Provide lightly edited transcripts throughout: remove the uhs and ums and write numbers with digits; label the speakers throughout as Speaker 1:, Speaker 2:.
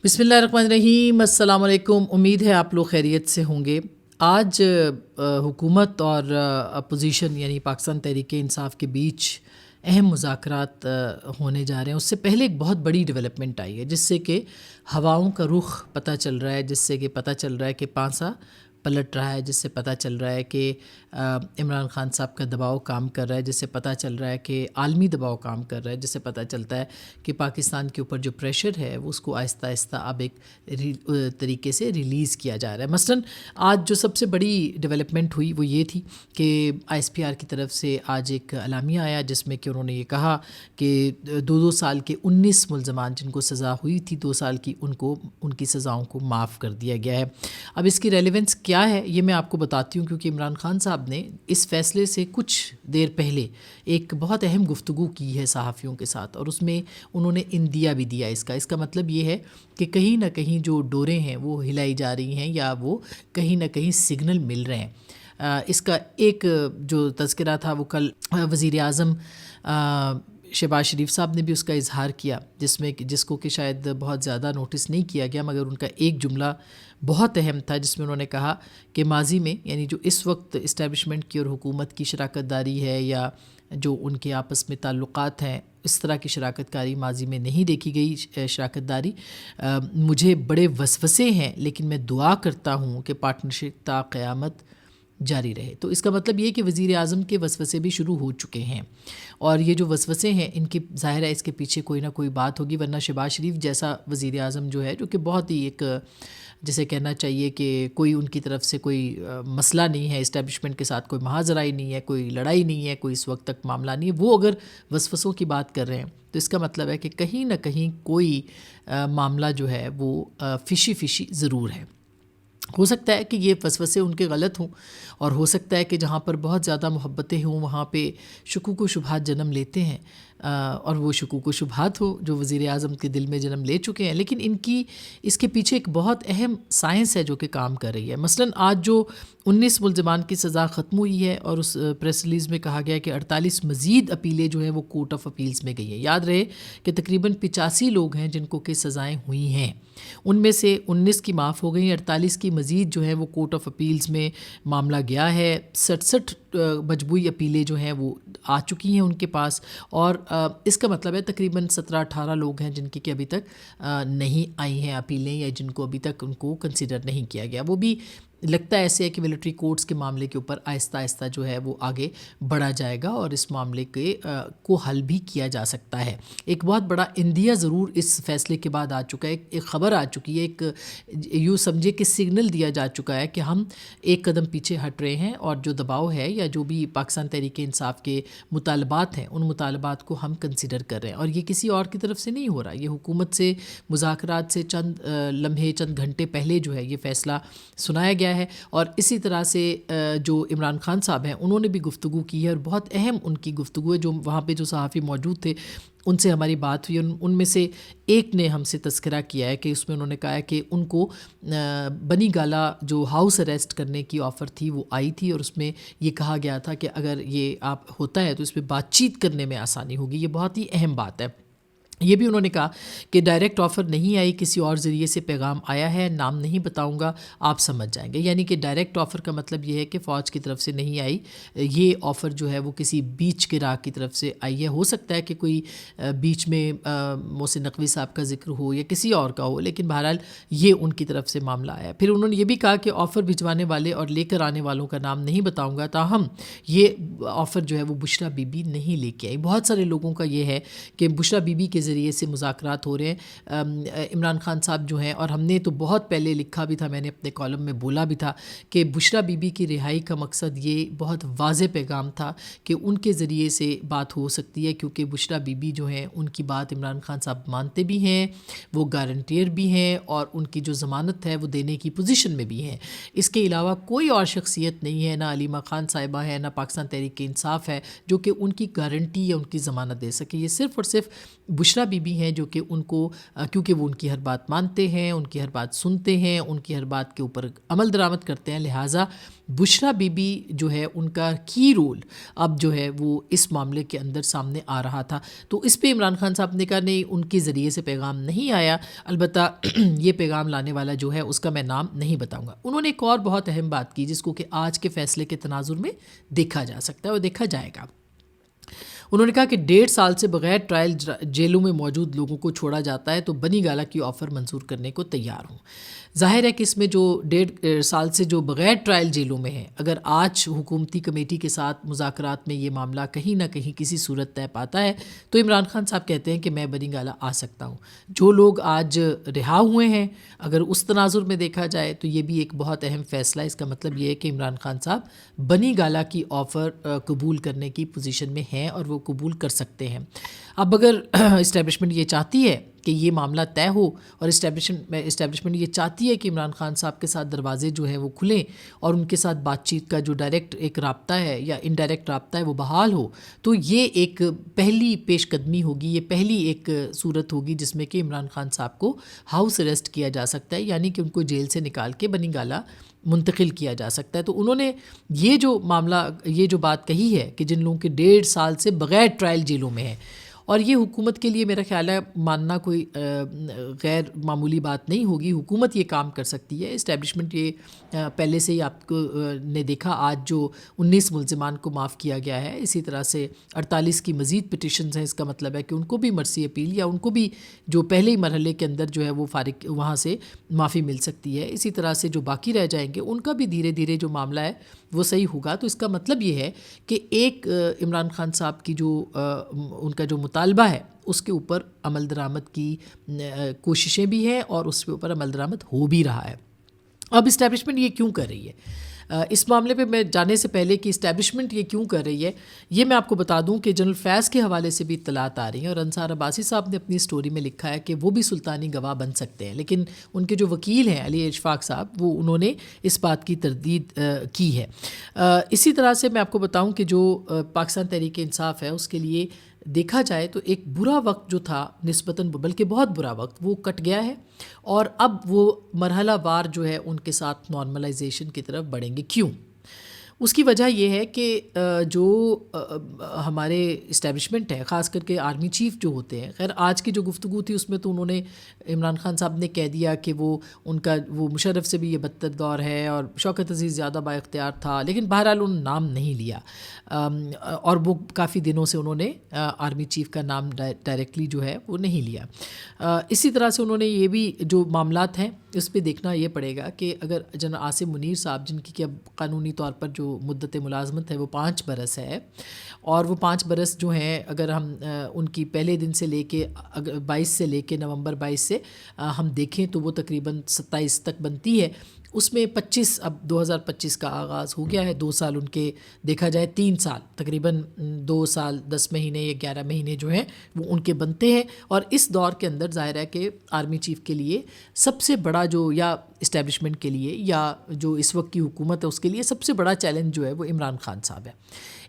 Speaker 1: بسم اللہ الرحمن الرحیم، السلام علیکم۔ امید ہے آپ لوگ خیریت سے ہوں گے۔ آج حکومت اور اپوزیشن یعنی پاکستان تحریک انصاف کے بیچ اہم مذاکرات ہونے جا رہے ہیں۔ اس سے پہلے ایک بہت بڑی ڈیولپمنٹ آئی ہے جس سے کہ ہواؤں کا رخ پتہ چل رہا ہے، جس سے کہ پتہ چل رہا ہے کہ پانسا پلٹ رہا ہے، جس سے پتہ چل رہا ہے کہ عمران خان صاحب کا دباؤ کام کر رہا ہے، جس سے پتہ چل رہا ہے کہ عالمی دباؤ کام کر رہا ہے، جس سے پتہ چلتا ہے کہ پاکستان کے اوپر جو پریشر ہے وہ اس کو آہستہ آہستہ اب ایک طریقے سے ریلیز کیا جا رہا ہے۔ مثلاً آج جو سب سے بڑی ڈیولپمنٹ ہوئی وہ یہ تھی کہ آئی ایس پی آر کی طرف سے آج ایک اعلامیہ آیا جس میں کہ انہوں نے یہ کہا کہ 2 سال کے 19 ملزمان جن کو سزا ہوئی تھی 2 سال کی، ان کی سزاؤں کو معاف کر دیا گیا ہے۔ اب اس کی ریلیونس کیا ہے یہ میں آپ کو بتاتی ہوں، کیونکہ عمران خان صاحب نے اس فیصلے سے کچھ دیر پہلے ایک بہت اہم گفتگو کی ہے صحافیوں کے ساتھ، اور اس میں انہوں نے اندیا بھی دیا اس کا مطلب یہ ہے کہ کہیں نہ کہیں جو ڈوریں ہیں وہ ہلائی جا رہی ہیں یا وہ کہیں نہ کہیں سگنل مل رہے ہیں۔ اس کا ایک جو تذکرہ تھا وہ کل وزیر اعظم شہباز شریف صاحب نے بھی اس کا اظہار کیا، جس کو کہ شاید بہت زیادہ نوٹس نہیں کیا گیا، مگر ان کا ایک جملہ بہت اہم تھا جس میں انہوں نے کہا کہ ماضی میں یعنی جو اس وقت اسٹیبلشمنٹ کی اور حکومت کی شراکت داری ہے یا جو ان کے آپس میں تعلقات ہیں، اس طرح کی شراکت کاری ماضی میں نہیں دیکھی گئی شراکت داری۔ مجھے بڑے وسوسے ہیں لیکن میں دعا کرتا ہوں کہ پارٹنرشپ تا قیامت جاری رہے۔ تو اس کا مطلب یہ کہ وزیر اعظم کے وسوسے بھی شروع ہو چکے ہیں، اور یہ جو وسوسے ہیں ان کی ظاہر ہے اس کے پیچھے کوئی نہ کوئی بات ہوگی، ورنہ شہباز شریف جیسا وزیر اعظم جو ہے، جو کہ بہت ہی ایک جسے کہنا چاہیے کہ کوئی ان کی طرف سے کوئی مسئلہ نہیں ہے، اسٹیبلشمنٹ کے ساتھ کوئی محاذرہ ہی نہیں ہے، کوئی لڑائی نہیں ہے، کوئی اس وقت تک معاملہ نہیں ہے، وہ اگر وسوسوں کی بات کر رہے ہیں تو اس کا مطلب ہے کہ کہیں نہ کہیں کوئی معاملہ جو ہے وہ فشی ضرور ہے۔ ہو سکتا ہے کہ یہ وسوسے ان کے غلط ہوں، اور ہو سکتا ہے کہ جہاں پر بہت زیادہ محبتیں ہوں وہاں پہ شکوک و شبہات جنم لیتے ہیں، اور وہ شکوک و شبہات ہو جو وزیر اعظم کے دل میں جنم لے چکے ہیں، لیکن اس کے پیچھے ایک بہت اہم سائنس ہے جو کہ کام کر رہی ہے۔ مثلاً آج جو 19 ملزمان کی سزا ختم ہوئی ہے، اور اس پریس ریلیز میں کہا گیا کہ 48 مزید اپیلیں جو ہیں وہ کورٹ آف اپیلز میں گئی ہیں۔ یاد رہے کہ تقریباً 85 لوگ ہیں جن کو کہ سزائیں ہوئی ہیں، ان میں سے 19 کی معاف ہو گئی، 48 کی مزید جو ہیں وہ کورٹ آف اپیلز میں معاملہ گیا ہے۔ 67 مجموعی اپیلیں جو ہیں وہ آ چکی ہیں ان کے پاس، اور اس کا مطلب ہے تقریباً 17-18 لوگ ہیں جن کی کہ ابھی تک نہیں آئی ہیں اپیلیں، یا جن کو ابھی تک ان کو کنسیڈر نہیں کیا گیا۔ وہ بھی لگتا ہے ایسے ہے کہ ملٹری کورٹس کے معاملے کے اوپر آہستہ آہستہ جو ہے وہ آگے بڑھا جائے گا، اور اس معاملے کو حل بھی کیا جا سکتا ہے۔ ایک بہت بڑا اندیا ضرور اس فیصلے کے بعد آ چکا ہے، ایک خبر آ چکی ہے، ایک یوں سمجھے کہ سگنل دیا جا چکا ہے کہ ہم ایک قدم پیچھے ہٹ رہے ہیں، اور جو دباؤ ہے یا جو بھی پاکستان تحریک انصاف کے مطالبات ہیں ان مطالبات کو ہم کنسیڈر کر رہے ہیں، اور یہ کسی اور کی طرف سے نہیں ہو رہا۔ یہ حکومت سے مذاکرات سے چند لمحے چند گھنٹے پہلے جو ہے یہ فیصلہ سنایا گیا ہے، اور اسی طرح سے جو عمران خان صاحب ہیں انہوں نے بھی گفتگو کی ہے، اور بہت اہم ان کی گفتگو ہے۔ جو وہاں پہ جو صحافی موجود تھے ان سے ہماری بات ہوئی، ان میں سے ایک نے ہم سے تذکرہ کیا ہے کہ اس میں انہوں نے کہا ہے کہ ان کو بنی گالا جو ہاؤس اریسٹ کرنے کی آفر تھی وہ آئی تھی، اور اس میں یہ کہا گیا تھا کہ اگر یہ آپ ہوتا ہے تو اس پہ بات چیت کرنے میں آسانی ہوگی۔ یہ بہت ہی اہم بات ہے۔ یہ بھی انہوں نے کہا کہ ڈائریکٹ آفر نہیں آئی، کسی اور ذریعے سے پیغام آیا ہے، نام نہیں بتاؤں گا، آپ سمجھ جائیں گے۔ یعنی کہ ڈائریکٹ آفر کا مطلب یہ ہے کہ فوج کی طرف سے نہیں آئی، یہ آفر جو ہے وہ کسی بیچ کے راہ کی طرف سے آئی ہے۔ ہو سکتا ہے کہ کوئی بیچ میں محسن نقوی صاحب کا ذکر ہو یا کسی اور کا ہو، لیکن بہرحال یہ ان کی طرف سے معاملہ آیا۔ پھر انہوں نے یہ بھی کہا کہ آفر بھجوانے والے اور لے کر آنے والوں کا نام نہیں بتاؤں گا، تاہم یہ آفر جو ہے وہ بشرا بی بی نہیں لے کے آئی۔ بہت سارے لوگوں کا یہ ہے کہ بشرا بی بی کے ذریعے سے مذاکرات ہو رہے ہیں۔ عمران خان صاحب جو ہیں، اور ہم نے تو بہت پہلے لکھا بھی تھا، میں نے اپنے کالم میں بولا بھی تھا کہ بشرا بی بی کی رہائی کا مقصد یہ بہت واضح پیغام تھا کہ ان کے ذریعے سے بات ہو سکتی ہے، کیونکہ بشرا بی بی جو ہیں ان کی بات عمران خان صاحب مانتے بھی ہیں، وہ گارنٹیئر بھی ہیں، اور ان کی جو ضمانت ہے وہ دینے کی پوزیشن میں بھی ہیں۔ اس کے علاوہ کوئی اور شخصیت نہیں ہے، نہ علیمہ خان صاحبہ ہے، نہ پاکستان تحریک انصاف ہے جو کہ ان کی گارنٹی یا ان کی ضمانت دے سکے۔ یہ صرف اور صرف بشرا بشرا بی بی ہیں جو کہ ان کو کیونکہ وہ ان کی ہر بات مانتے ہیں، ان کی ہر بات سنتے ہیں، ان کی ہر بات کے اوپر عمل درآمد کرتے ہیں، لہٰذا بشرا بی بی جو ہے ان کا کی رول اب جو ہے وہ اس معاملے کے اندر سامنے آ رہا تھا. تو اس پہ عمران خان صاحب نے کہا نہیں، ان کے ذریعے سے پیغام نہیں آیا، البتہ یہ پیغام لانے والا جو ہے اس کا میں نام نہیں بتاؤں گا. انہوں نے ایک اور بہت اہم بات کی جس کو کہ آج کے فیصلے کے تناظر میں دیکھا جا سکتا ہے اور دیکھا جائے گا. انہوں نے کہا کہ 1.5 سال سے بغیر ٹرائل جیلوں میں موجود لوگوں کو چھوڑا جاتا ہے تو بنی گالہ کی آفر منظور کرنے کو تیار ہوں. ظاہر ہے کہ اس میں جو 1.5 سال سے جو بغیر ٹرائل جیلوں میں ہیں، اگر آج حکومتی کمیٹی کے ساتھ مذاکرات میں یہ معاملہ کہیں نہ کہیں کسی صورت طے پاتا ہے تو عمران خان صاحب کہتے ہیں کہ میں بنی گالہ آ سکتا ہوں. جو لوگ آج رہا ہوئے ہیں، اگر اس تناظر میں دیکھا جائے تو یہ بھی ایک بہت اہم فیصلہ ہے. اس کا مطلب یہ ہے کہ عمران خان صاحب بنی گالہ کی آفر قبول کرنے کی پوزیشن میں ہیں اور وہ قبول کر سکتے ہیں. اب اگر اسٹیبلشمنٹ یہ چاہتی ہے کہ یہ معاملہ طے ہو اور اسٹیبلشمنٹ یہ چاہتی ہے کہ عمران خان صاحب کے ساتھ دروازے جو ہیں وہ کھلیں اور ان کے ساتھ بات چیت کا جو ڈائریکٹ ایک رابطہ ہے یا انڈائریکٹ رابطہ ہے وہ بحال ہو، تو یہ ایک پہلی پیش قدمی ہوگی، یہ پہلی ایک صورت ہوگی جس میں کہ عمران خان صاحب کو ہاؤس اریسٹ کیا جا سکتا ہے، یعنی کہ ان کو جیل سے نکال کے بنی گالہ منتقل کیا جا سکتا ہے. تو انہوں نے یہ جو معاملہ، یہ جو بات کہی ہے کہ جن لوگوں کے 1.5 سال سے بغیر ٹرائل جیلوں میں ہیں، اور یہ حکومت کے لیے میرا خیال ہے ماننا کوئی غیر معمولی بات نہیں ہوگی. حکومت یہ کام کر سکتی ہے. اسٹیبلشمنٹ یہ پہلے سے ہی آپ کو نے دیکھا، آج جو 19 ملزمان کو معاف کیا گیا ہے، اسی طرح سے 48 کی مزید پٹیشنز ہیں. اس کا مطلب ہے کہ ان کو بھی مرسی اپیل یا ان کو بھی جو پہلے ہی مرحلے کے اندر جو ہے وہ فارغ وہاں سے معافی مل سکتی ہے. اسی طرح سے جو باقی رہ جائیں گے ان کا بھی دھیرے دھیرے جو معاملہ ہے وہ صحیح ہوگا. تو اس کا مطلب یہ ہے کہ ایک عمران خان صاحب کی جو ان کا جو مطالبہ ہے اس کے اوپر عمل درآمد کی کوششیں بھی ہیں اور اس کے اوپر عمل درآمد ہو بھی رہا ہے. اب اسٹیبلشمنٹ یہ کیوں کر رہی ہے؟ اس معاملے پہ میں جانے سے پہلے کہ اسٹیبلشمنٹ یہ کیوں کر رہی ہے، یہ میں آپ کو بتا دوں کہ جنرل فیض کے حوالے سے بھی اطلاعات آ رہی ہیں اور انصار عباسی صاحب نے اپنی سٹوری میں لکھا ہے کہ وہ بھی سلطانی گواہ بن سکتے ہیں، لیکن ان کے جو وکیل ہیں علی اشفاق صاحب، وہ انہوں نے اس بات کی تردید کی ہے. اسی طرح سے میں آپ کو بتاؤں کہ جو پاکستان تحریک انصاف ہے اس کے لیے دیکھا جائے تو ایک برا وقت جو تھا نسبتاً، بلکہ بہت برا وقت، وہ کٹ گیا ہے اور اب وہ مرحلہ وار جو ہے ان کے ساتھ نارملائزیشن کی طرف بڑھیں گے. کیوں؟ اس کی وجہ یہ ہے کہ جو ہمارے اسٹیبلشمنٹ ہے، خاص کر کے آرمی چیف جو ہوتے ہیں، خیر آج کی جو گفتگو تھی اس میں تو انہوں نے، عمران خان صاحب نے کہہ دیا کہ وہ ان کا وہ مشرف سے بھی یہ بدتر دور ہے اور شوکت عزیز زیادہ با اختیار تھا، لیکن بہرحال انہوں نے نام نہیں لیا اور وہ کافی دنوں سے انہوں نے آرمی چیف کا نام ڈائریکٹلی جو ہے وہ نہیں لیا. اسی طرح سے انہوں نے یہ بھی جو معاملات ہیں اس پہ دیکھنا یہ پڑے گا کہ اگر جنرل عاصم منیر صاحب، جن کی کہ اب قانونی طور پر جو مدت ملازمت ہے وہ 5 برس ہے، اور وہ 5 برس جو ہیں اگر ہم ان کی پہلے دن سے لے کے 22 سے لے کے نومبر 22 سے ہم دیکھیں تو وہ تقریباً 27 تک بنتی ہے. اس میں 25 اب 2025 کا آغاز ہو گیا ہے. 2 سال ان کے دیکھا جائے 3 سال تقریباً 2 سال 10 مہینے یا 11 مہینے جو ہیں وہ ان کے بنتے ہیں. اور اس دور کے اندر ظاہر ہے کہ آرمی چیف کے لیے سب سے بڑا جو، یا اسٹیبلشمنٹ کے لیے یا جو اس وقت کی حکومت ہے اس کے لیے سب سے بڑا چیلنج جو ہے وہ عمران خان صاحب ہے.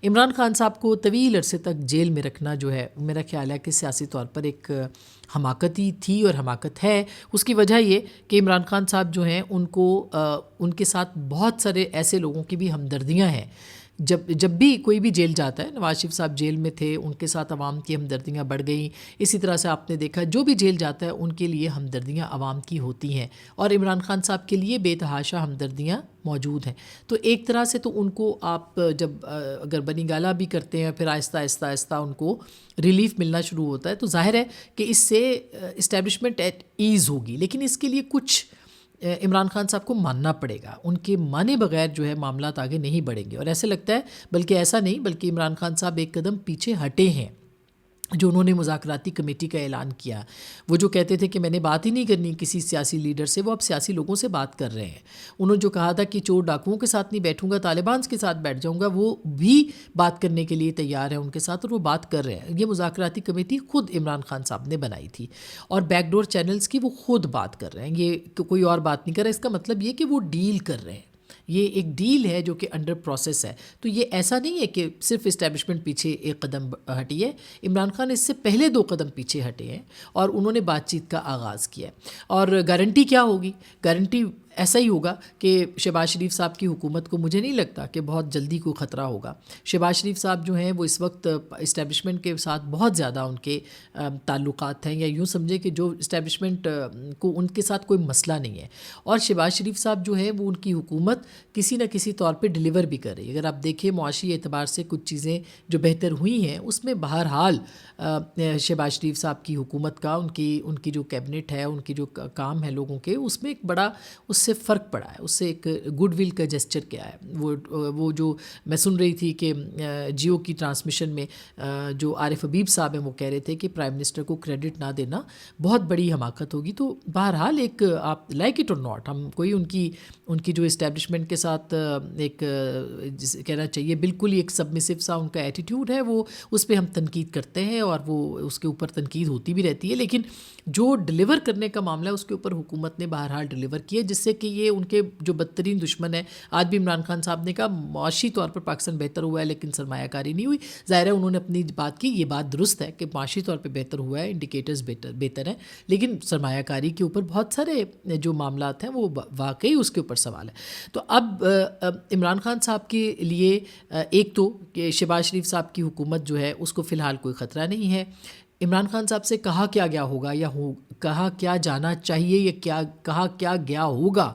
Speaker 1: عمران خان صاحب کو طویل عرصے تک جیل میں رکھنا جو ہے میرا خیال ہے کہ سیاسی طور پر ایک حماقت ہی تھی اور حماقت ہے. اس کی وجہ یہ کہ عمران خان صاحب جو ہیں ان کو ان کے ساتھ بہت سارے ایسے لوگوں کی بھی ہمدردیاں ہیں. جب بھی کوئی بھی جیل جاتا ہے، نواز شریف صاحب جیل میں تھے، ان کے ساتھ عوام کی ہمدردیاں بڑھ گئیں. اسی طرح سے آپ نے دیکھا جو بھی جیل جاتا ہے ان کے لیے ہمدردیاں عوام کی ہوتی ہیں، اور عمران خان صاحب کے لیے بے تحاشا ہمدردیاں موجود ہیں. تو ایک طرح سے تو ان کو آپ جب اگر بنی گالہ بھی کرتے ہیں، پھر آہستہ آہستہ آہستہ ان کو ریلیف ملنا شروع ہوتا ہے، تو ظاہر ہے کہ اس سے اسٹیبلشمنٹ ایٹ ایز ہوگی. لیکن اس کے لیے کچھ عمران خان صاحب کو ماننا پڑے گا. ان کے مانے بغیر جو ہے معاملات آگے نہیں بڑھیں گے. اور ایسے لگتا ہے، بلکہ ایسا نہیں، بلکہ عمران خان صاحب ایک قدم پیچھے ہٹے ہیں. جو انہوں نے مذاکراتی کمیٹی کا اعلان کیا، وہ جو کہتے تھے کہ میں نے بات ہی نہیں کرنی کسی سیاسی لیڈر سے، وہ اب سیاسی لوگوں سے بات کر رہے ہیں. انہوں نے جو کہا تھا کہ چور ڈاکوؤں کے ساتھ نہیں بیٹھوں گا، طالبان کے ساتھ بیٹھ جاؤں گا، وہ بھی بات کرنے کے لیے تیار ہیں ان کے ساتھ، اور وہ بات کر رہے ہیں. یہ مذاکراتی کمیٹی خود عمران خان صاحب نے بنائی تھی، اور بیک ڈور چینلز کی وہ خود بات کر رہے ہیں. یہ کوئی اور بات نہیں کر رہا. اس کا مطلب یہ کہ وہ ڈیل کر رہے ہیں. یہ ایک ڈیل ہے جو کہ انڈر پروسیس ہے. تو یہ ایسا نہیں ہے کہ صرف اسٹیبلشمنٹ پیچھے ایک قدم ہٹی ہے. عمران خان اس سے پہلے 2 قدم پیچھے ہٹے ہیں اور انہوں نے بات چیت کا آغاز کیا ہے. اور گارنٹی کیا ہوگی؟ گارنٹی ایسا ہی ہوگا کہ شہباز شریف صاحب کی حکومت کو مجھے نہیں لگتا کہ بہت جلدی کوئی خطرہ ہوگا. شہباز شریف صاحب جو ہیں وہ اس وقت اسٹیبلشمنٹ کے ساتھ بہت زیادہ ان کے تعلقات ہیں, یا یوں سمجھے کہ جو اسٹیبلشمنٹ کو ان کے ساتھ کوئی مسئلہ نہیں ہے. اور شہباز شریف صاحب جو ہیں وہ ان کی حکومت کسی نہ کسی طور پہ ڈیلیور بھی کر رہی ہے. اگر آپ دیکھیں معاشی اعتبار سے کچھ چیزیں جو بہتر ہوئی ہیں اس میں بہرحال شہباز شریف صاحب کی حکومت کا ان کی جو کیبنٹ ہے, ان کی جو کام ہے لوگوں کے, اس میں ایک بڑا اس سے فرق پڑا ہے. اس سے ایک گڈ ول کا جسچر کیا ہے. وہ جو میں سن رہی تھی کہ جیو کی ٹرانسمیشن میں جو عارف حبیب صاحب ہیں وہ کہہ رہے تھے کہ پرائم منسٹر کو کریڈٹ نہ دینا بہت بڑی حماقت ہوگی. تو بہرحال ایک آپ لائک اٹ اور ناٹ, ہم کوئی ان کی جو اسٹیبلشمنٹ کے ساتھ ایک کہنا چاہیے بالکل ہی ایک سبمسو سا ان کا ایٹیٹیوڈ ہے, وہ اس پہ ہم تنقید کرتے ہیں اور وہ اس کے اوپر تنقید ہوتی بھی رہتی ہے. لیکن جو ڈلیور کرنے کا معاملہ ہے اس کے اوپر حکومت نے بہرحال ڈلیور کیا, جس سے کہ یہ ان کے جو بدترین دشمن ہے. آج بھی عمران خان صاحب نے کہا معاشی طور پر پاکستان بہتر ہوا ہے لیکن سرمایہ کاری نہیں ہوئی. ظاہر ہے انہوں نے اپنی بات کی, یہ بات درست ہے کہ معاشی طور پہ بہتر ہوا ہے, انڈیکیٹرز بہتر ہیں, لیکن سرمایہ کاری کے اوپر بہت سارے جو معاملات ہیں وہ واقعی اس کے اوپر سوال ہے. تو اب عمران خان صاحب کے لیے ایک تو کہ شہباز شریف صاحب کی حکومت جو ہے اس کو فی الحال کوئی خطرہ نہیں ہے. عمران خان صاحب سے کہا کیا گیا ہوگا یا کہا کیا جانا چاہیے یا کہا کیا گیا ہوگا,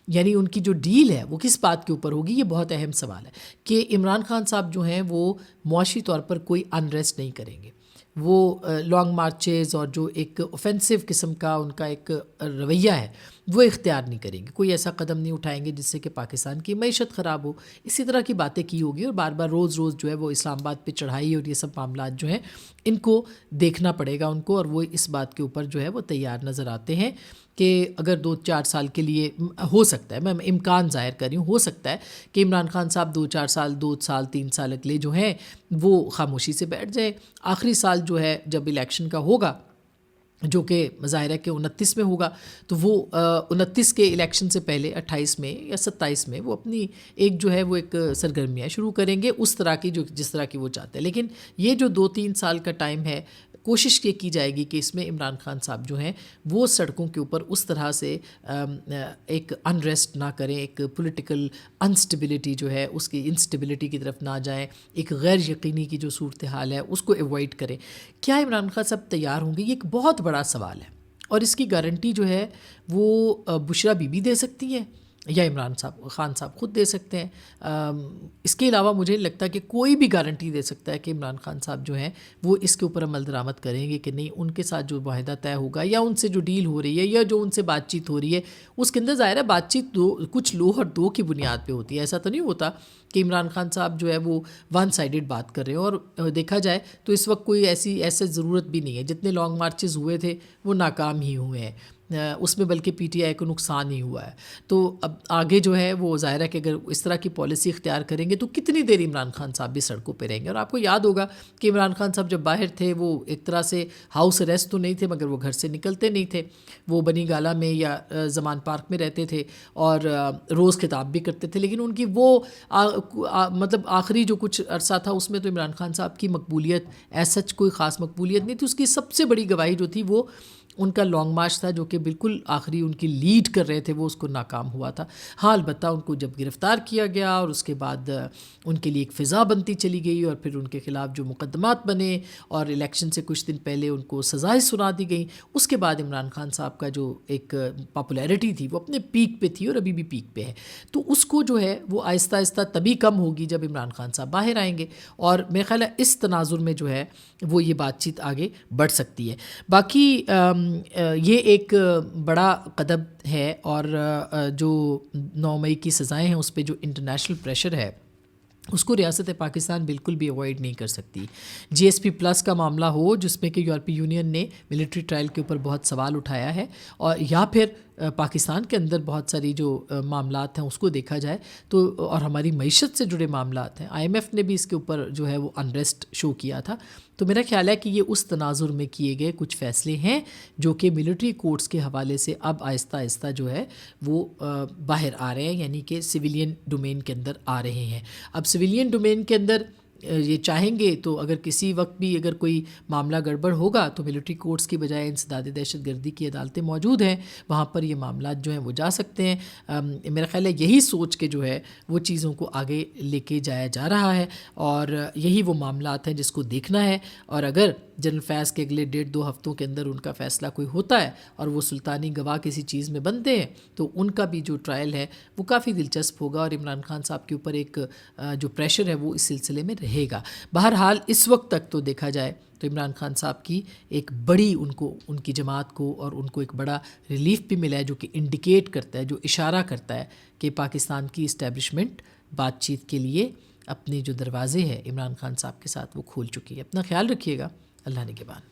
Speaker 1: یعنی ان کی جو ڈیل ہے وہ کس بات کے اوپر ہوگی, یہ بہت اہم سوال ہے. کہ عمران خان صاحب جو ہیں وہ معاشی طور پر کوئی انریسٹ نہیں کریں گے, وہ لانگ مارچز اور جو ایک اوفینسو قسم کا ان کا ایک رویہ ہے وہ اختیار نہیں کریں گے. کوئی ایسا قدم نہیں اٹھائیں گے جس سے کہ پاکستان کی معیشت خراب ہو. اسی طرح کی باتیں کی ہوگی اور بار بار روز جو ہے وہ اسلام آباد پہ چڑھائی اور یہ سب معاملات جو ہیں ان کو دیکھنا پڑے گا ان کو, اور وہ اس بات کے اوپر جو ہے وہ تیار نظر آتے ہیں کہ اگر 2-4 سال کے لیے ہو سکتا ہے, میں امکان ظاہر کر رہی ہوں, ہو سکتا ہے کہ عمران خان صاحب 2 سال 3 سال اگلے جو ہیں وہ خاموشی سے بیٹھ جائیں. آخری سال جو ہے جب الیکشن کا ہوگا جو کہ ظاہر ہے کہ 29 میں ہوگا, تو وہ 29 کے الیکشن سے پہلے 28 میں یا 27 میں وہ اپنی ایک جو ہے وہ ایک سرگرمیاں شروع کریں گے اس طرح کی جس طرح کی وہ چاہتے ہیں. لیکن یہ جو 2-3 سال کا ٹائم ہے, کوشش یہ کی جائے گی کہ اس میں عمران خان صاحب جو ہیں وہ سڑکوں کے اوپر اس طرح سے ایک انریسٹ نہ کریں, ایک پولیٹیکل انسٹیبلٹی جو ہے اس کی انسٹیبلٹی کی طرف نہ جائیں, ایک غیر یقینی کی جو صورتحال ہے اس کو ایوائڈ کریں. کیا عمران خان صاحب تیار ہوں گے؟ یہ ایک بہت بڑا سوال ہے, اور اس کی گارنٹی جو ہے وہ بشرا بی بی دے سکتی ہیں یا عمران خان صاحب خود دے سکتے ہیں. اس کے علاوہ مجھے نہیں لگتا کہ کوئی بھی گارنٹی دے سکتا ہے کہ عمران خان صاحب جو ہیں وہ اس کے اوپر عمل درآمد کریں گے کہ نہیں. ان کے ساتھ جو معاہدہ طے ہوگا یا ان سے جو ڈیل ہو رہی ہے یا جو ان سے بات چیت ہو رہی ہے اس کے اندر ظاہر ہے بات چیت کچھ لو اور دو کی بنیاد پہ ہوتی ہے. ایسا تو نہیں ہوتا کہ عمران خان صاحب جو ہے وہ ون سائیڈڈ بات کر رہے ہیں. اور دیکھا جائے تو اس وقت کوئی ایسے ضرورت بھی نہیں ہے. جتنے لانگ مارچز ہوئے تھے وہ ناکام ہی ہوئے ہیں, اس میں بلکہ پی ٹی آئی کو نقصان ہی ہوا ہے. تو اب آگے جو ہے وہ ظاہر ہے کہ اگر اس طرح کی پالیسی اختیار کریں گے تو کتنی دیر عمران خان صاحب بھی سڑکوں پہ رہیں گے. اور آپ کو یاد ہوگا کہ عمران خان صاحب جب باہر تھے وہ ایک طرح سے ہاؤس اریسٹ تو نہیں تھے مگر وہ گھر سے نکلتے نہیں تھے. وہ بنی گالا میں یا زمان پارک میں رہتے تھے اور روز خطاب بھی کرتے تھے. لیکن ان کی وہ مطلب آخری جو کچھ عرصہ تھا اس میں تو عمران خان صاحب کی مقبولیت ایسا کوئی خاص مقبولیت نہیں تھی. اس کی سب سے بڑی گواہی جو تھی وہ ان کا لانگ مارچ تھا جو کہ بالکل آخری ان کی لیڈ کر رہے تھے, وہ اس کو ناکام ہوا تھا. ہاں البتہ ان کو جب گرفتار کیا گیا اور اس کے بعد ان کے لیے ایک فضا بنتی چلی گئی اور پھر ان کے خلاف جو مقدمات بنے اور الیکشن سے کچھ دن پہلے ان کو سزائیں سنا دی گئیں, اس کے بعد عمران خان صاحب کا جو ایک پاپولیرٹی تھی وہ اپنے پیک پہ تھی اور ابھی بھی پیک پہ ہے. تو اس کو جو ہے وہ آہستہ آہستہ تبھی کم ہوگی جب عمران خان صاحب باہر آئیں گے, اور میرے خیال ہے اس تناظر میں جو ہے وہ یہ بات چیت آگے بڑھ سکتی ہے. باقی یہ ایک بڑا قدم ہے, اور جو 9 مئی کی سزائیں ہیں اس پہ جو انٹرنیشنل پریشر ہے اس کو ریاست پاکستان بالکل بھی اوائڈ نہیں کر سکتی. جی ایس پی پلس کا معاملہ ہو جس میں کہ یورپی یونین نے ملٹری ٹرائل کے اوپر بہت سوال اٹھایا ہے, اور یا پھر پاکستان کے اندر بہت ساری جو معاملات ہیں اس کو دیکھا جائے تو اور ہماری معیشت سے جڑے معاملات ہیں، آئی ایم ایف نے بھی اس کے اوپر جو ہے وہ انریسٹ شو کیا تھا، تو میرا خیال ہے کہ یہ اس تناظر میں کیے گئے کچھ فیصلے ہیں جو کہ ملٹری کورٹس کے حوالے سے اب آہستہ آہستہ جو ہے وہ باہر آ رہے ہیں، یعنی کہ سویلین ڈومین کے اندر آ رہے ہیں۔ اب سویلین ڈومین کے اندر یہ چاہیں گے تو اگر کسی وقت بھی اگر کوئی معاملہ گڑبڑ ہوگا تو ملٹری کورٹس کی بجائے انسداد دہشت گردی کی عدالتیں موجود ہیں، وہاں پر یہ معاملات جو ہیں وہ جا سکتے ہیں۔ میرا خیال ہے یہی سوچ کے جو ہے وہ چیزوں کو آگے لے کے جایا جا رہا ہے، اور یہی وہ معاملات ہیں جس کو دیکھنا ہے، اور اگر جنرل فیض کے اگلے 1.5-2 ہفتوں کے اندر ان کا فیصلہ کوئی ہوتا ہے اور وہ سلطانی گواہ کسی چیز میں بنتے ہیں تو ان کا بھی جو ٹرائل ہے وہ کافی دلچسپ ہوگا، اور عمران خان صاحب کے اوپر ایک جو پریشر ہے وہ اس سلسلے میں رہے گا۔ بہرحال اس وقت تک تو دیکھا جائے تو عمران خان صاحب کی ایک بڑی ان کی جماعت کو اور ان کو ایک بڑا ریلیف بھی ملا ہے، جو کہ انڈیکیٹ کرتا ہے، جو اشارہ کرتا ہے کہ پاکستان کی اسٹیبلشمنٹ بات چیت کے لیے اپنے جو دروازے ہیں عمران خان صاحب کے ساتھ وہ کھول چکی ہے۔ اپنا خیال رکھیے گا، اللہ نگہبان۔